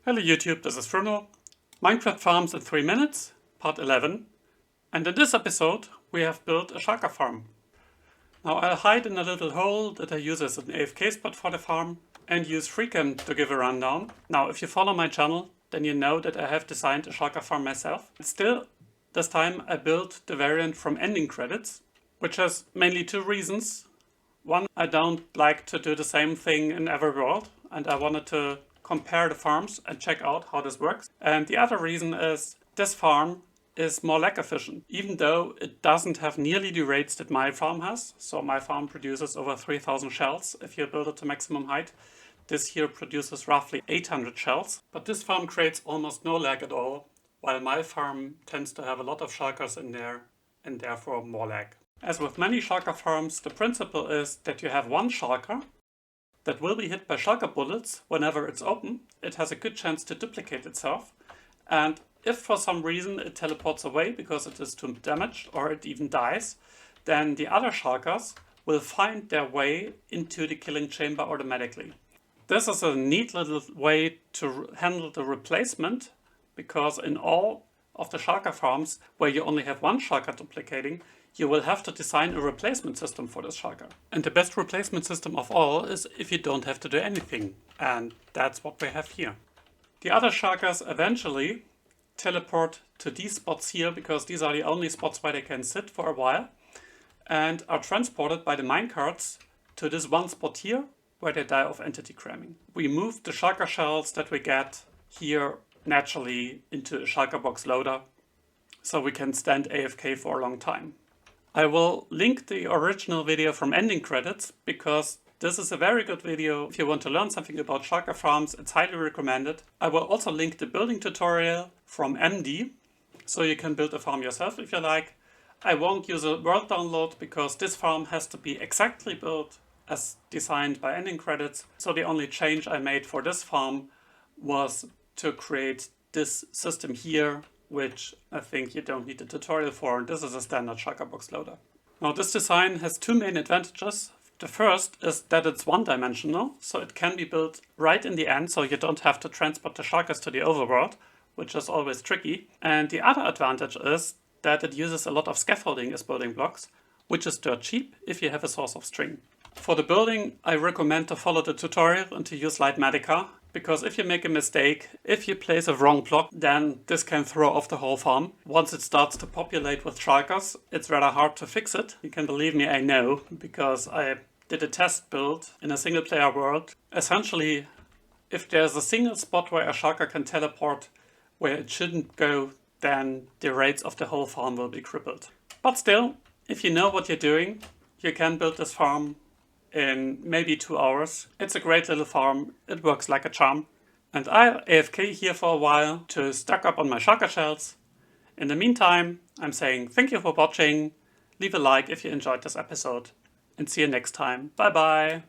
Hello YouTube, this is Bruno. Minecraft Farms in 3 minutes, part 11. And in this episode we have built a shulker farm. Now I'll hide in a little hole that I use as an AFK spot for the farm and use FreeCam to give a rundown. Now if you follow my channel, then you know that I have designed a shulker farm myself. Still, this time I built the variant from ending credits, which has mainly two reasons. One, I don't like to do the same thing in every world, and I wanted to compare the farms and check out how this works. And the other reason is this farm is more lag efficient, even though it doesn't have nearly the rates that my farm has. So my farm produces over 3000 shells if you build it to maximum height. This here produces roughly 800 shells, but this farm creates almost no lag at all, while my farm tends to have a lot of shulkers in there and therefore more lag. As with many shulker farms, the principle is that you have one shulker that will be hit by shulker bullets whenever it's open. It has a good chance to duplicate itself, and if for some reason it teleports away because it is too damaged or it even dies, then the other shulkers will find their way into the killing chamber automatically. This is a neat little way to handle the replacement, because in all of the shulker farms where you only have one shulker duplicating, you will have to design a replacement system for this shulker. And the best replacement system of all is if you don't have to do anything. And that's what we have here. The other shulkers eventually teleport to these spots here, because these are the only spots where they can sit for a while, and are transported by the minecarts to this one spot here where they die of entity cramming. We move the shulker shells that we get here naturally into a shulker box loader, so we can stand AFK for a long time. I will link the original video from ending credits, because this is a very good video. If you want to learn something about shulker farms, it's highly recommended. I will also link the building tutorial from MD, so you can build a farm yourself if you like. I won't use a world download because this farm has to be exactly built as designed by ending credits. So the only change I made for this farm was to create this system here, which I think you don't need a tutorial for. This is a standard shulker box loader. Now this design has two main advantages. The first is that it's one-dimensional, so it can be built right in the end, so you don't have to transport the shulkers to the overworld, which is always tricky. And the other advantage is that it uses a lot of scaffolding as building blocks, which is dirt cheap if you have a source of string. For the building, I recommend to follow the tutorial and to use light medica, because if you make a mistake, if you place a wrong block, then this can throw off the whole farm. Once it starts to populate with shulkers, it's rather hard to fix it. You can believe me, I know, because I did a test build in a single player world. Essentially, if there's a single spot where a shulker can teleport where it shouldn't go, then the rates of the whole farm will be crippled. But still, if you know what you're doing, you can build this farm in maybe 2 hours. It's a great little farm, it works like a charm. And I'll AFK here for a while to stock up on my shulker shells. In the meantime, I'm saying thank you for watching, leave a like if you enjoyed this episode, and see you next time. Bye bye!